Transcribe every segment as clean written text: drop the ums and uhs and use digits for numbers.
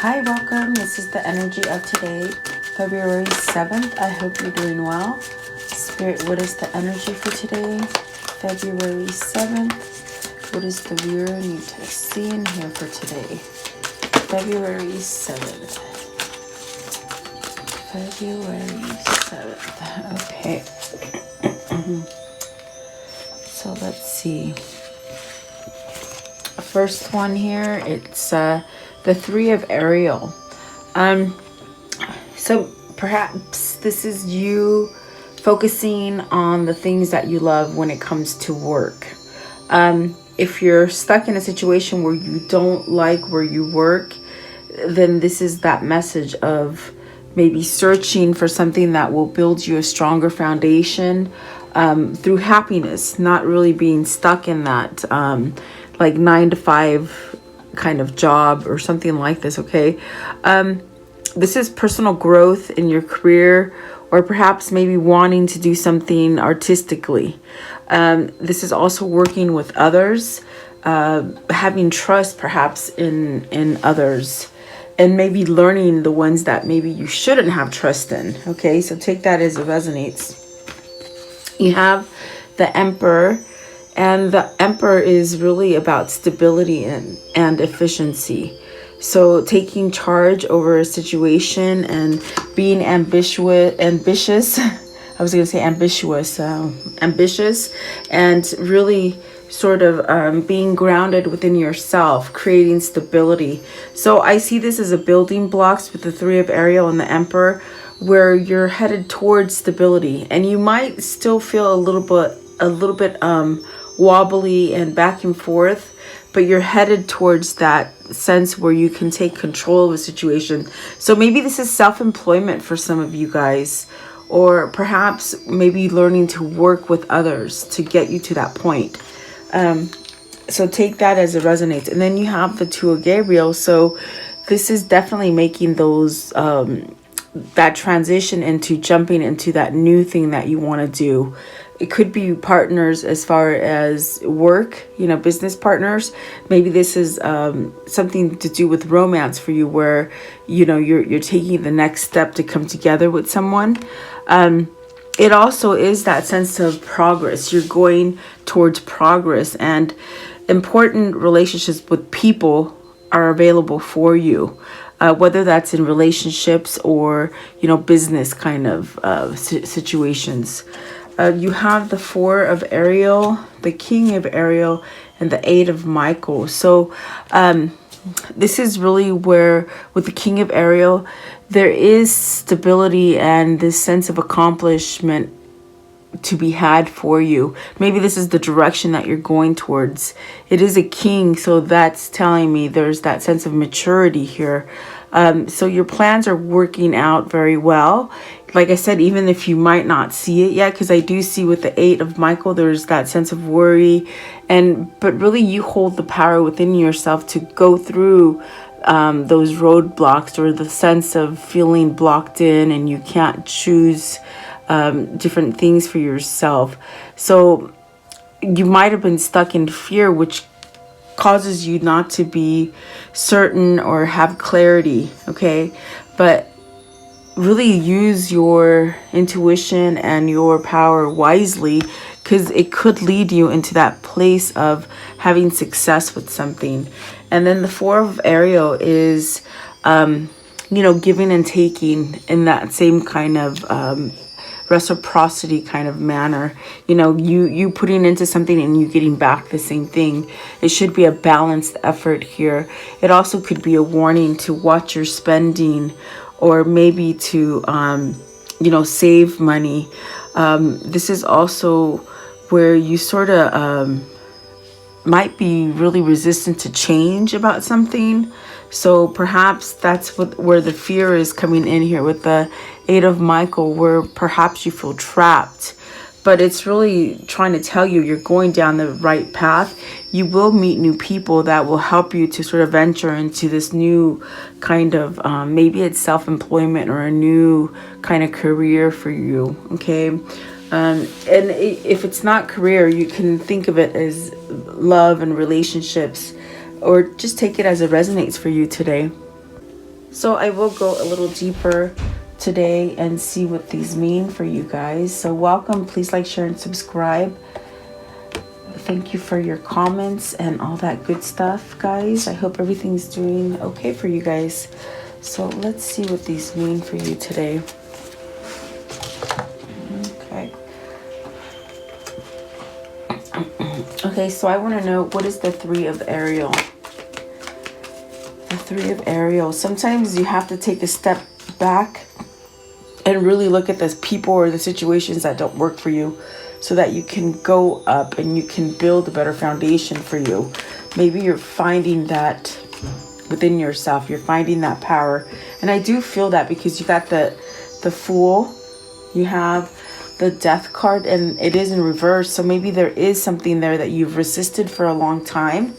Hi, welcome. This is the energy of today, February 7th. I hope you're doing well. Spirit, what is the energy for today, February 7th? What does the viewer need to see and hear for today, February 7th? February 7th. Okay. So let's see. First one here, it's the Three of Ariel. So perhaps this is you focusing on the things that you love when it comes to work. If you're stuck in a situation where you don't like where you work, then this is that message of maybe searching for something that will build you a stronger foundation through happiness, not really being stuck in that like 9 to 5 kind of job or something like this. Okay. This is personal growth in your career, or perhaps maybe wanting to do something artistically. This is also working with others, having trust perhaps in others, and maybe learning the ones that maybe you shouldn't have trust in. Okay, so take that as it resonates. You have the Emperor, and the Emperor is really about stability and efficiency. So taking charge over a situation and being ambitious. I was going to say ambitious, and really sort of being grounded within yourself, creating stability. So I see this as a building blocks with the Three of Ariel and the Emperor, where you're headed towards stability, and you might still feel a little bit wobbly and back and forth, but you're headed towards that sense where you can take control of a situation. So maybe this is self-employment for some of you guys, or perhaps maybe learning to work with others to get you to that point. So take that as it resonates. And then you have the Two of Gabriel. So this is definitely making those that transition into jumping into that new thing that you want to do. It could be partners as far as work, business partners. Maybe this is something to do with romance for you, where you're taking the next step to come together with someone. It also is that sense of progress. You're going towards progress, and important relationships with people are available for you. Whether that's in relationships or, business kind of situations. You have the Four of Ariel, the King of Ariel, and the Eight of Michael. So this is really where, with the King of Ariel, there is stability and this sense of accomplishment to be had for you. Maybe this is the direction that you're going towards. It is a king, so that's telling me there's that sense of maturity here. So your plans are working out very well. Like I said, even if you might not see it yet, because I do see with the Eight of Michael, there's that sense of worry, but really you hold the power within yourself to go through those roadblocks, or the sense of feeling blocked in and you can't choose different things for yourself. So you might have been stuck in fear, which causes you not to be certain or have clarity. Okay, but really use your intuition and your power wisely, because it could lead you into that place of having success with something. And then the Four of Ariel is giving and taking in that same kind of reciprocity kind of manner. You putting into something and you getting back the same thing. It should be a balanced effort here. It also could be a warning to watch your spending, or maybe to save money. This is also where you sort of might be really resistant to change about something. So perhaps that's where the fear is coming in here with the Eight of Michael, where perhaps you feel trapped. But it's really trying to tell you you're going down the right path. You will meet new people that will help you to sort of venture into this new kind of, maybe it's self-employment or a new kind of career for you, okay? And if it's not career, you can think of it as love and relationships, or just take it as it resonates for you today. So I will go a little deeper today and see what these mean for you guys. So welcome. Please like, share, and subscribe. Thank you for your comments and all that good stuff, guys. I hope everything's doing okay for you guys. So let's see what these mean for you today. Okay. Okay, so I want to know, what is the Three of Ariel? The Three of Ariel. Sometimes you have to take a step back and really look at the people or the situations that don't work for you, so that you can go up and you can build a better foundation for you. Maybe you're finding that within yourself. You're finding that power. And I do feel that, because you got the Fool, you have the Death card, and it is in reverse. So maybe there is something there that you've resisted for a long time.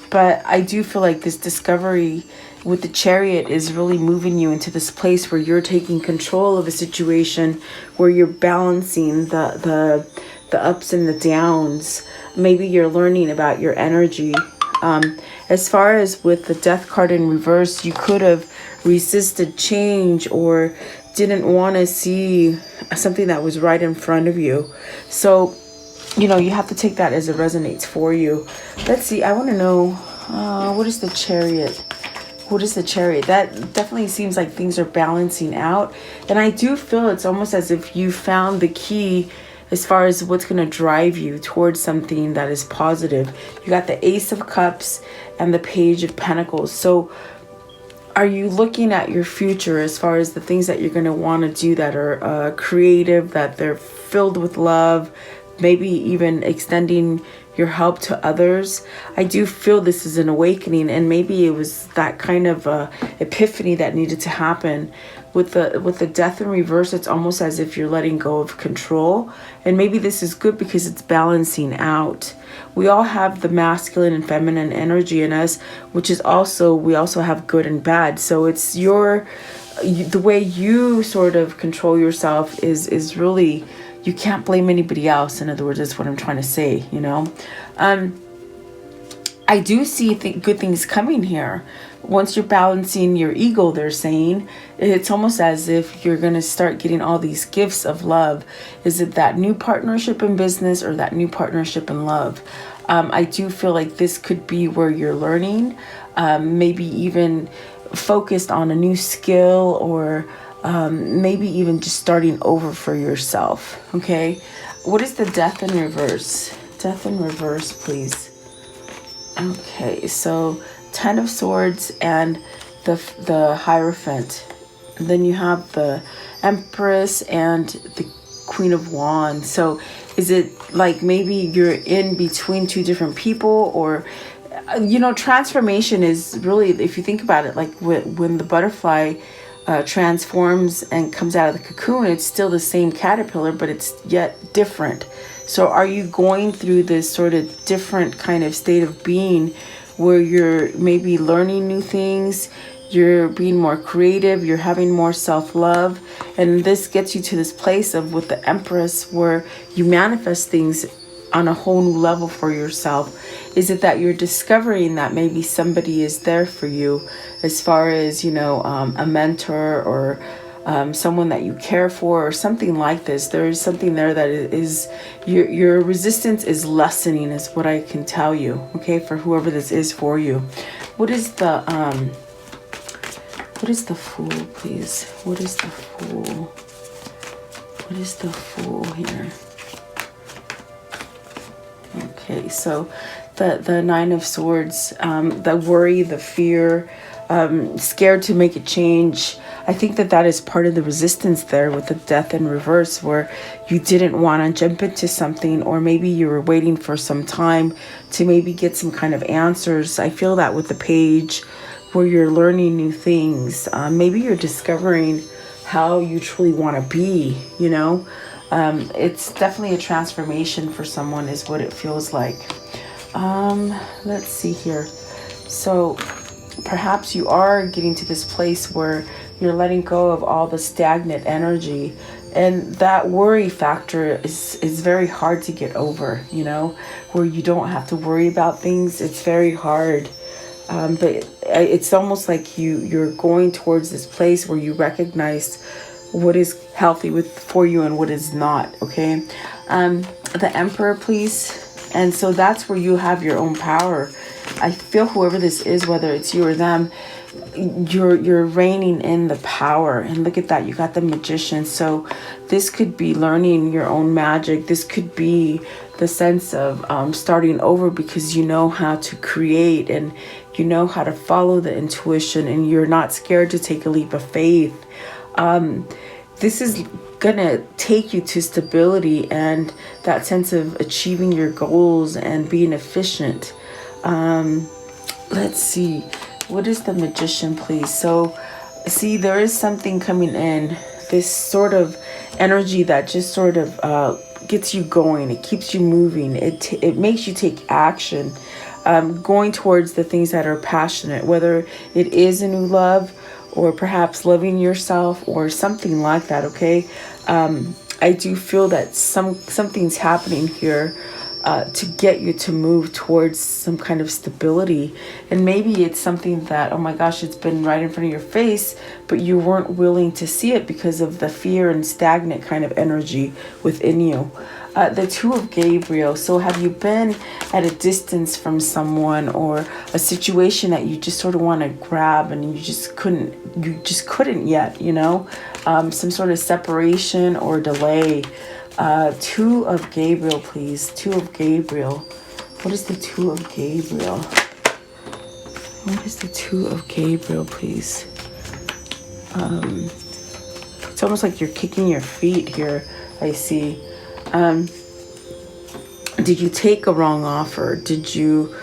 But I do feel like this discovery with the Chariot is really moving you into this place where you're taking control of a situation, where you're balancing the ups and the downs. Maybe you're learning about your energy. As far as with the Death card in reverse, you could have resisted change or didn't want to see something that was right in front of you. So, you know, you have to take that as it resonates for you. Let's see. I want to know, what is the Chariot? What is the Chariot? That definitely seems like things are balancing out. And I do feel it's almost as if you found the key as far as what's going to drive you towards something that is positive. You got the Ace of Cups and the Page of Pentacles. So are you looking at your future as far as the things that you're going to want to do that are creative, that they're filled with love, maybe even extending your help to others? I do feel this is an awakening, and maybe it was that kind of epiphany that needed to happen. With the Death in reverse, it's almost as if you're letting go of control, and maybe this is good because it's balancing out. We all have the masculine and feminine energy in us, which is also, we also have good and bad. So it's the way you sort of control yourself is really, you can't blame anybody else. In other words, that's what I'm trying to say, you know. I do see good things coming here. Once you're balancing your ego, they're saying, it's almost as if you're going to start getting all these gifts of love. Is it that new partnership in business or that new partnership in love? I do feel like this could be where you're learning, maybe even focused on a new skill, or maybe even just starting over for yourself. Okay. What is the Death in reverse? Death in reverse, please. Okay. So 10 of Swords and the Hierophant. And then you have the Empress and the Queen of Wands. So is it like maybe you're in between two different people, or you know, transformation is really, if you think about it, like when the butterfly transforms and comes out of the cocoon, it's still the same caterpillar, but it's yet different. So are you going through this sort of different kind of state of being where you're maybe learning new things, you're being more creative, you're having more self-love, and this gets you to this place of, with the Empress, where you manifest things on a whole new level for yourself? Is it that you're discovering that maybe somebody is there for you, as far as, you know, a mentor or someone that you care for, or something like this? There is something there that is, your resistance is lessening, is what I can tell you. Okay, for whoever this is for you. What is the Fool, please? What is the Fool? What is the Fool here? Okay, so the Nine of Swords, the worry, the fear, scared to make a change. I think that is part of the resistance there with the Death in reverse, where you didn't want to jump into something, or maybe you were waiting for some time to maybe get some kind of answers. I feel that with the Page, where you're learning new things. Maybe you're discovering how you truly want to be, you know. It's definitely a transformation for someone, is what it feels like. Let's see here. So perhaps you are getting to this place where you're letting go of all the stagnant energy, and that worry factor is very hard to get over, you know, where you don't have to worry about things. It's very hard. But it's almost like you're going towards this place where you recognize what is healthy for you and what is not. Okay. The Emperor, please. And so that's where you have your own power. I feel whoever this is, whether it's you or them, you're reigning in the power. And look at that, you got the Magician. So this could be learning your own magic. This could be the sense of starting over, because you know how to create and you know how to follow the intuition, and you're not scared to take a leap of faith. This is gonna take you to stability and that sense of achieving your goals and being efficient. Let's see, what is the Magician, please? So see, there is something coming in, this sort of energy that just sort of gets you going. It keeps you moving. It makes you take action, going towards the things that are passionate, whether it is a new love or perhaps loving yourself or something like that. Okay. I do feel that something's happening here to get you to move towards some kind of stability. And maybe it's something that, oh my gosh, it's been right in front of your face, but you weren't willing to see it because of the fear and stagnant kind of energy within you. The Two of Gabriel. So have you been at a distance from someone or a situation that you just sort of want to grab and you just couldn't yet, you know, some sort of separation or delay. Two of Gabriel, please. Two of Gabriel. What is the Two of Gabriel? What is the Two of Gabriel, please? It's almost like you're kicking your feet here, I see. Did you take a wrong offer? Did you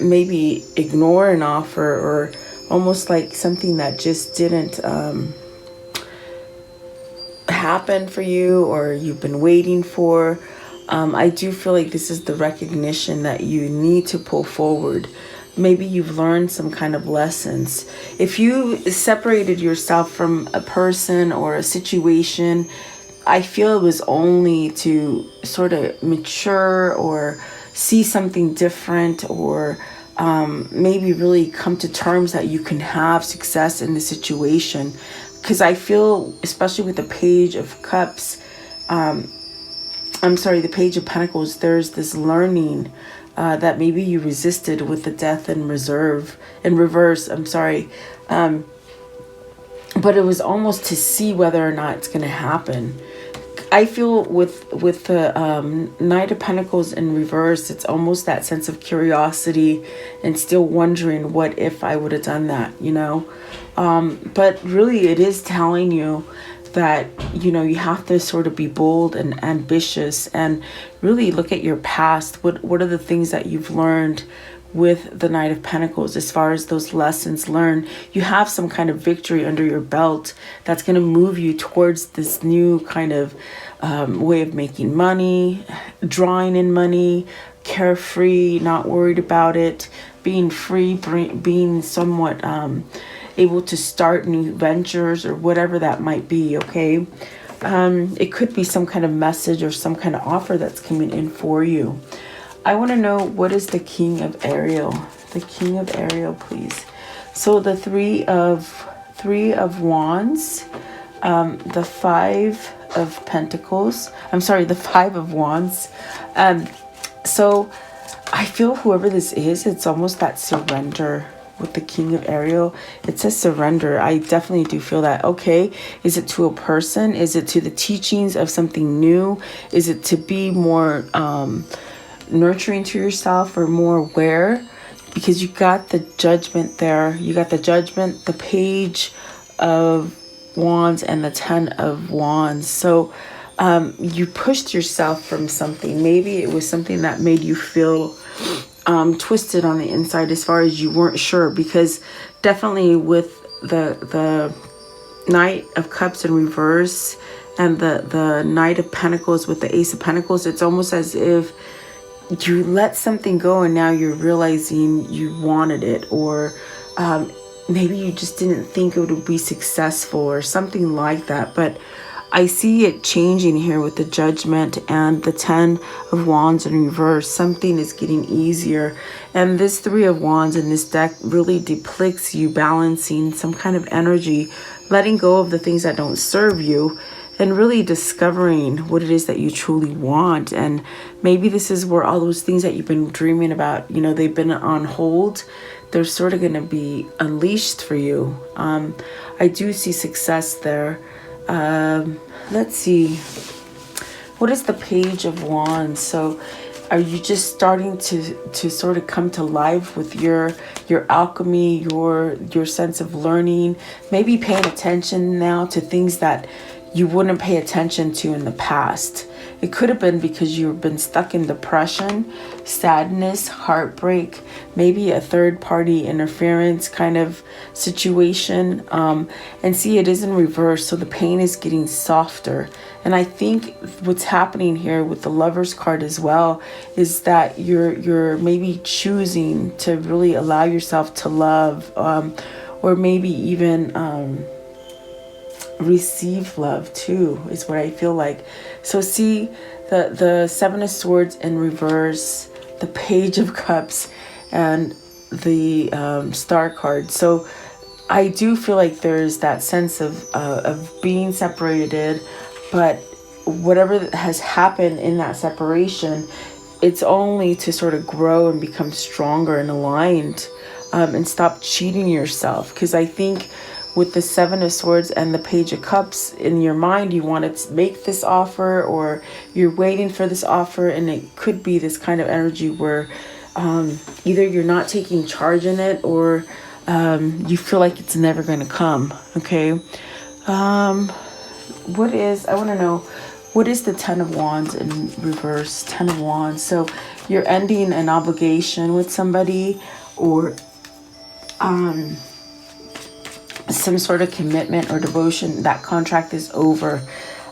maybe ignore an offer, or almost like something that just didn't happen for you, or you've been waiting for? I do feel like this is the recognition that you need to pull forward. Maybe you've learned some kind of lessons. If you separated yourself from a person or a situation, I feel it was only to sort of mature or see something different, or maybe really come to terms that you can have success in the situation. Because I feel, especially with the Page of Cups, the Page of Pentacles, there's this learning that maybe you resisted with the Death in reverse. But it was almost to see whether or not it's going to happen. I feel with the Knight of Pentacles in reverse, it's almost that sense of curiosity and still wondering, what if I would have done that, you know? But really it is telling you that, you know, you have to sort of be bold and ambitious and really look at your past. What are the things that you've learned with the Knight of Pentacles? As far as those lessons learned, you have some kind of victory under your belt that's going to move you towards this new kind of way of making money, drawing in money, carefree, not worried about it, being free, being somewhat able to start new ventures or whatever that might be. Okay. It could be some kind of message or some kind of offer that's coming in for you. I want to know, what is the King of Ariel? The King of Ariel, please. So the Three of Wands, the Five of Pentacles. The Five of Wands. So I feel whoever this is, it's almost that surrender with the King of Ariel. It says surrender. I definitely do feel that. Okay, is it to a person? Is it to the teachings of something new? Is it to be more nurturing to yourself or more aware? Because you got the Judgment there. You got the Judgment, the Page of Wands, and the Ten of Wands. So you pushed yourself from something. Maybe it was something that made you feel twisted on the inside, as far as you weren't sure. Because definitely with the Knight of Cups in reverse and the Knight of Pentacles with the Ace of Pentacles, it's almost as if you let something go and now you're realizing you wanted it, or maybe you just didn't think it would be successful or something like that. But I see it changing here with the Judgment and the 10 of Wands in reverse. Something is getting easier. And this 3 of Wands in this deck really depicts you balancing some kind of energy, letting go of the things that don't serve you, and really discovering what it is that you truly want. And maybe this is where all those things that you've been dreaming about, you know, they've been on hold. They're sort of going to be unleashed for you. I do see success there. Let's see. What is the Page of Wands? So are you just starting to sort of come to life with your alchemy, your sense of learning, maybe paying attention now to things that you wouldn't pay attention to in the past? It could have been because you've been stuck in depression, sadness, heartbreak, maybe a third party interference kind of situation. And see, it is in reverse, so the pain is getting softer. And I think what's happening here with the Lovers card as well is that you're maybe choosing to really allow yourself to love, or maybe even receive love too, is what I feel like. So see, the 7 of Swords in reverse, the Page of Cups, and the Star card. So I do feel like there's that sense of being separated, but whatever has happened in that separation, it's only to sort of grow and become stronger and aligned, and stop cheating yourself. Because I think with the 7 of Swords and the Page of Cups, in your mind, you want to make this offer, or you're waiting for this offer, and it could be this kind of energy where either you're not taking charge in it, or you feel like it's never going to come. Okay. I want to know, what is the 10 of Wands in reverse? 10 of Wands. So you're ending an obligation with somebody, or some sort of commitment or devotion. That contract is over.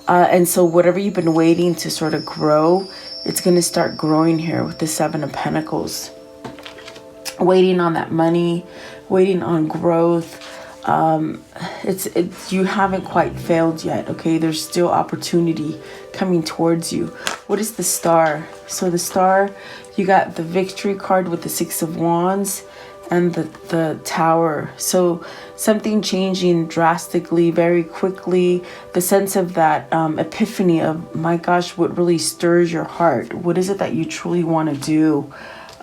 And so whatever you've been waiting to sort of grow, it's going to start growing here with the 7 of Pentacles. Waiting on that money, waiting on growth. You haven't quite failed yet. Okay, there's still opportunity coming towards you. What is the Star? So the Star, you got the Victory card with the 6 of Wands and the Tower. So something changing drastically, very quickly. The sense of that epiphany of, my gosh, what really stirs your heart? What is it that you truly want to do?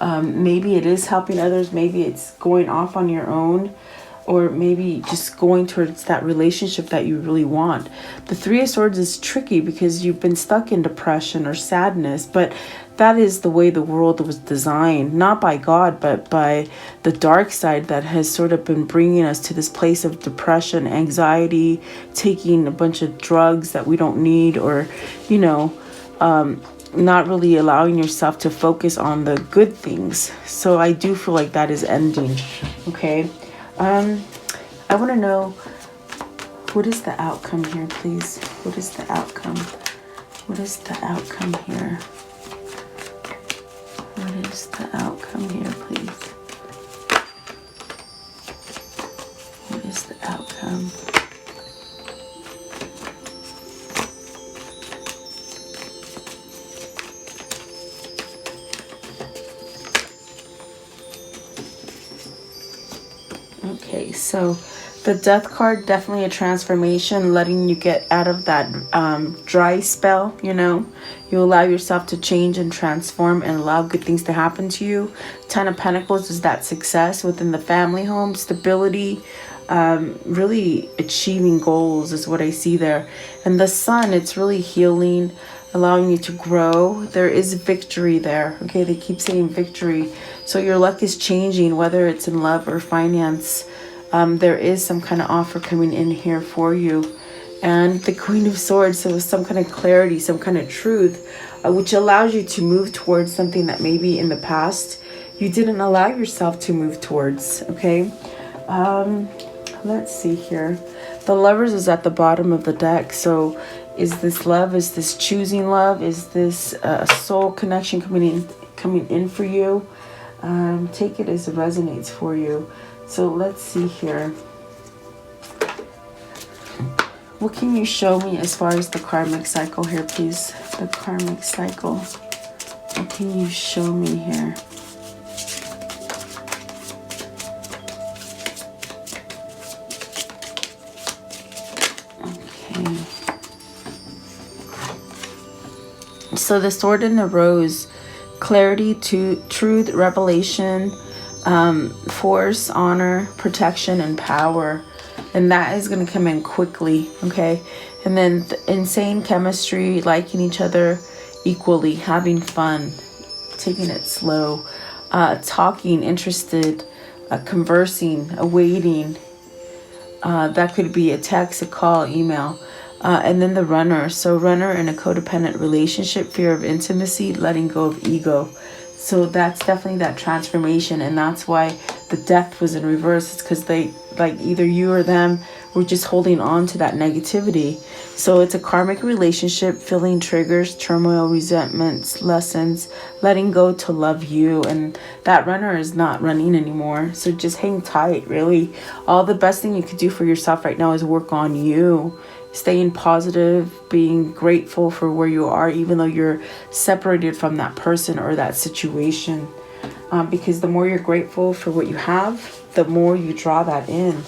Maybe it is helping others. Maybe it's going off on your own, or maybe just going towards that relationship that you really want. The 3 of Swords is tricky because you've been stuck in depression or sadness, but that is the way the world was designed, not by God, but by the dark side that has sort of been bringing us to this place of depression, anxiety, taking a bunch of drugs that we don't need, or, you know, not really allowing yourself to focus on the good things. So I do feel like that is ending. Okay. I want to know, what is the outcome here, please? What is the outcome? What is the outcome here? What is the outcome here, please? What is the outcome? Okay, so the Death card, definitely a transformation, letting you get out of that dry spell, you know. You allow yourself to change and transform and allow good things to happen to you. 10 of Pentacles is that success within the family home, stability, really achieving goals is what I see there. And the Sun, it's really healing, allowing you to grow. There is victory there. Okay, they keep saying victory. So your luck is changing, whether it's in love or finance. There is some kind of offer coming in here for you. And the Queen of Swords, so some kind of clarity, some kind of truth, which allows you to move towards something that maybe in the past you didn't allow yourself to move towards. Okay, let's see here. The Lovers is at the bottom of the deck. So is this love? Is this choosing love? Is this a soul connection coming in for you? Take it as it resonates for you. So let's see here. What can you show me as far as the karmic cycle here, please? The karmic cycle. What can you show me here? Okay. So the sword and the rose. Clarity, to truth, revelation, force, honor, protection, and power. And that is going to come in quickly, okay? And then the insane chemistry, liking each other equally, having fun, taking it slow, talking, interested, conversing, awaiting. That could be a text, a call, email. And then the runner. So runner in a codependent relationship, fear of intimacy, letting go of ego. So that's definitely that transformation. And that's why the death was in reverse. It's because they, like, either you or them were just holding on to that negativity. So it's a karmic relationship, feeling triggers, turmoil, resentments, lessons, letting go to love you. And that runner is not running anymore. So just hang tight, really. All the best thing you could do for yourself right now is work on you. Staying positive, being grateful for where you are, even though you're separated from that person or that situation. Because the more you're grateful for what you have, the more you draw that in.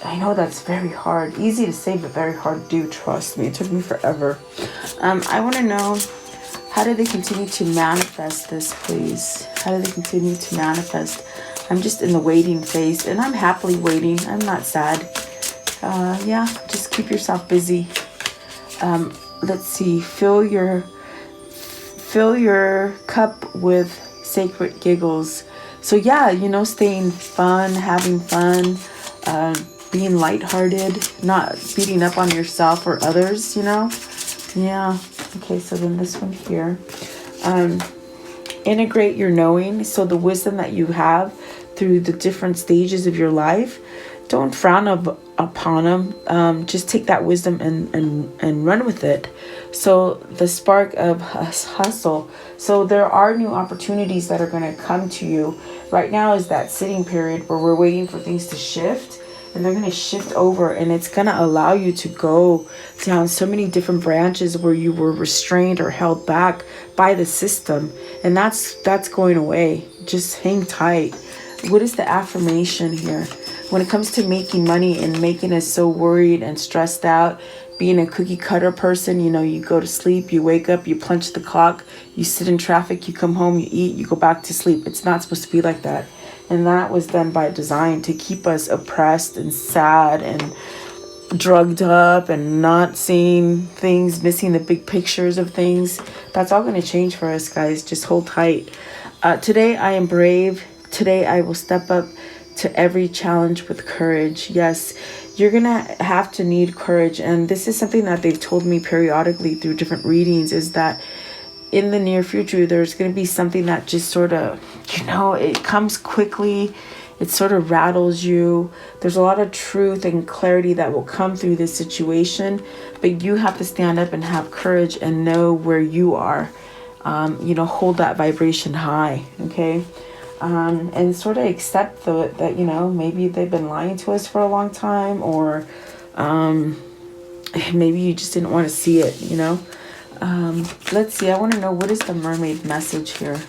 I know that's very hard. Easy to say, but very hard to do. Trust me. It took me forever. I want to know, how do they continue to manifest this, please? How do they continue to manifest? I'm just in the waiting phase, and I'm happily waiting. I'm not sad. Yeah, just keep yourself busy. Let's see. Fill your cup with sacred giggles. So yeah, you know, staying fun, having fun, being lighthearted, not beating up on yourself or others, you know. Yeah. Okay, so then this one here. Integrate your knowing. So the wisdom that you have through the different stages of your life, don't frown upon them. Just take that wisdom and run with it. So the spark of hustle. So there are new opportunities that are going to come to you. Right now is that sitting period where we're waiting for things to shift, and they're going to shift over, and it's going to allow you to go down so many different branches where you were restrained or held back by the system, and that's going away. Just hang tight. What is the affirmation here? When it comes to making money and making us so worried and stressed out, being a cookie cutter person, you know, you go to sleep, you wake up, you punch the clock, you sit in traffic, you come home, you eat, you go back to sleep. It's not supposed to be like that. And that was done by design to keep us oppressed and sad and drugged up and not seeing things, missing the big pictures of things. That's all going to change for us, guys. Just hold tight. Today I am brave. Today I will step up to every challenge with courage. Yes, you're gonna have to need courage, and this is something that they've told me periodically through different readings, is that in the near future there's gonna be something that just sort of, you know, it comes quickly, it sort of rattles you. There's a lot of truth and clarity that will come through this situation, but you have to stand up and have courage and know where you are. You know, hold that vibration high, okay? And sort of accept that, you know, maybe they've been lying to us for a long time, or maybe you just didn't want to see it, you know. Let's see, I want to know, what is the mermaid message here?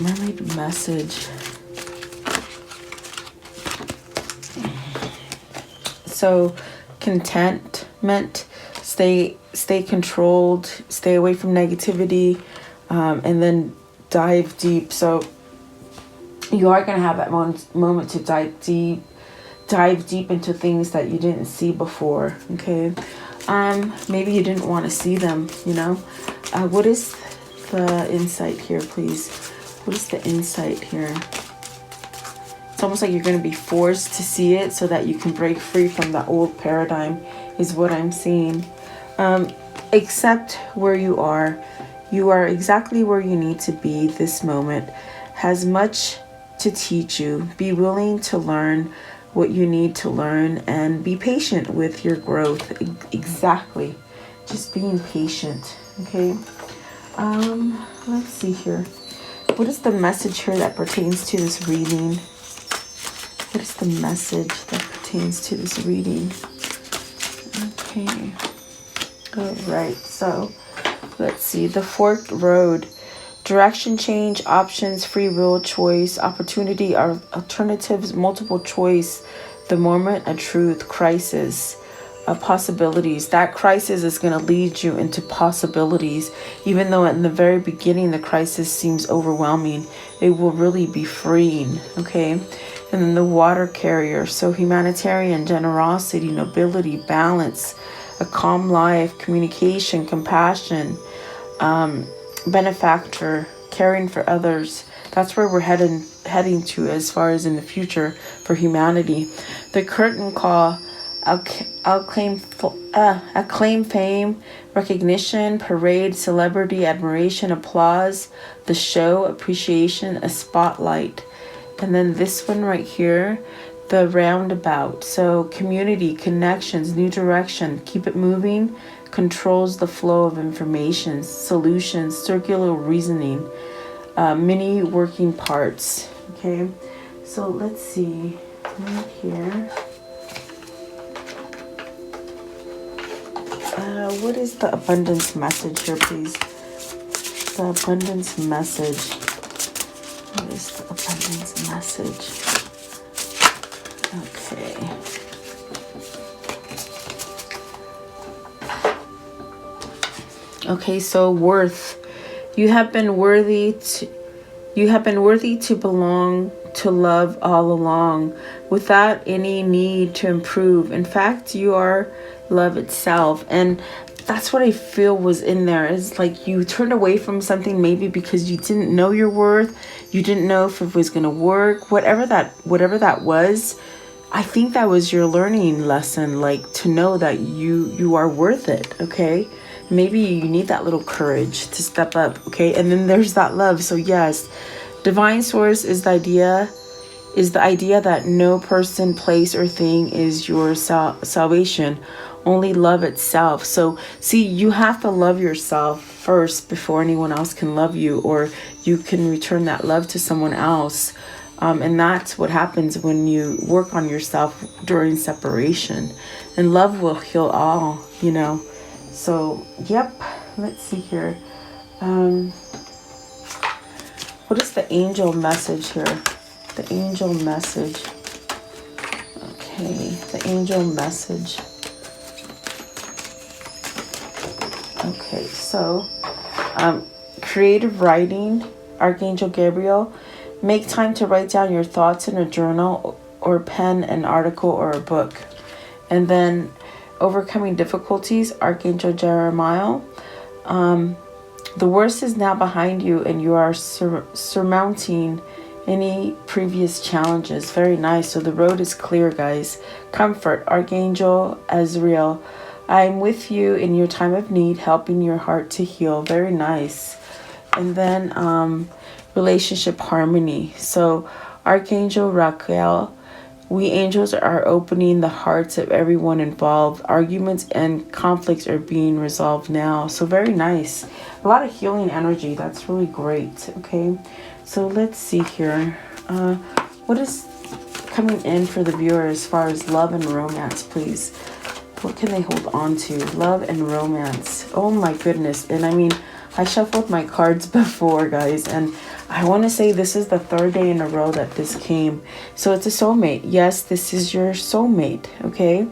Mermaid message. So contentment, stay controlled, stay away from negativity, and then dive deep. So you are going to have that moment to dive deep into things that you didn't see before. Okay. Maybe you didn't want to see them, you know. What is the insight here, please? What is the insight here? It's almost like you're going to be forced to see it so that you can break free from the old paradigm, is what I'm seeing. Accept where you are. You are exactly where you need to be. This moment has much to teach you. Be willing to learn what you need to learn, and be patient with your growth. Exactly. Just being patient. Okay. Let's see here. What is the message here that pertains to this reading? What is the message that pertains to this reading? Okay. All right. So let's see. The forked road. Direction change, options, free will, choice, opportunity, alternatives, multiple choice, the moment, a truth, crisis, possibilities. That crisis is going to lead you into possibilities. Even though in the very beginning the crisis seems overwhelming, it will really be freeing. Okay. And then the water carrier. So humanitarian, generosity, nobility, balance, a calm life, communication, compassion, benefactor, caring for others. That's where we're heading to as far as in the future for humanity. The curtain call, acclaim fame, recognition, parade, celebrity, admiration, applause, the show, appreciation, a spotlight. And then this one right here, the roundabout. So community, connections, new direction, keep it moving, controls the flow of information, solutions, circular reasoning, many working parts. Okay, so let's see right here. What is the abundance message here, please? The abundance message. What is the abundance message? Okay. Okay, so worth. You have been worthy to belong, to love all along, without any need to improve. In fact, you are love itself. And that's what I feel was in there. Is like you turned away from something maybe because you didn't know your worth. You didn't know if it was gonna work. Whatever that was, I think that was your learning lesson, like to know that you are worth it. Okay. Maybe you need that little courage to step up, okay? And then there's that love. So yes, divine source is the idea that no person, place, or thing is your salvation. Only love itself. So see, you have to love yourself first before anyone else can love you, or you can return that love to someone else. And that's what happens when you work on yourself during separation. And love will heal all, you know. So, yep, let's see here. What is the angel message here? The angel message. Okay, the angel message. Okay, so, creative writing, Archangel Gabriel. Make time to write down your thoughts in a journal or pen an article or a book. And then overcoming difficulties, Archangel Jeremiah. The worst is now behind you and you are surmounting any previous challenges. Very nice. So the road is clear, guys. Comfort, Archangel Azrael. I'm with you in your time of need, helping your heart to heal. Very nice. And then relationship harmony. So Archangel Raquel. We angels are opening the hearts of everyone involved. Arguments and conflicts are being resolved now. So very nice. A lot of healing energy. That's really great. Okay. So let's see here. What is coming in for the viewer as far as love and romance, please? What can they hold on to? Love and romance. Oh my goodness. And I mean, I shuffled my cards before, guys, and I want to say this is the third day in a row that this came. So it's a soulmate. Yes, this is your soulmate, okay?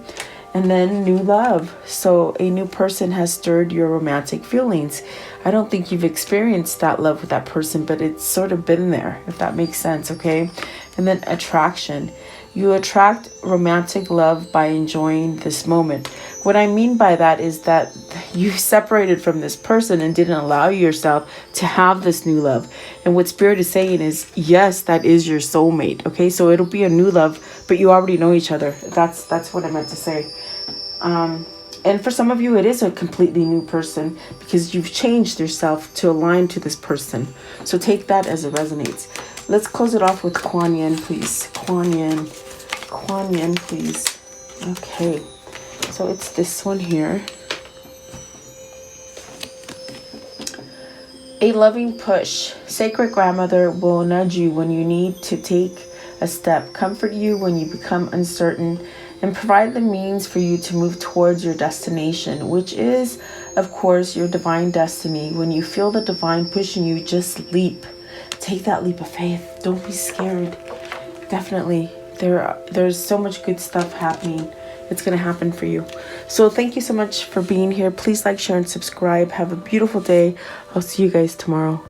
And then new love. So a new person has stirred your romantic feelings. I don't think you've experienced that love with that person, but it's sort of been there, if that makes sense, okay? And then attraction. You attract romantic love by enjoying this moment. What I mean by that is that you separated from this person and didn't allow yourself to have this new love. And what Spirit is saying is, yes, that is your soulmate. Okay, so it'll be a new love, but you already know each other. That's what I meant to say. And for some of you, it is a completely new person because you've changed yourself to align to this person. So take that as it resonates. Let's close it off with Kuan Yin, please. Kuan Yin, please. Okay. So it's this one here. A loving push. Sacred grandmother will nudge you when you need to take a step, comfort you when you become uncertain, and provide the means for you to move towards your destination, which is, of course, your divine destiny. When you feel the divine pushing you, just leap. Take that leap of faith. Don't be scared. Definitely, there's so much good stuff happening. It's going to happen for you. So thank you so much for being here. Please like, share, and subscribe. Have a beautiful day. I'll see you guys tomorrow.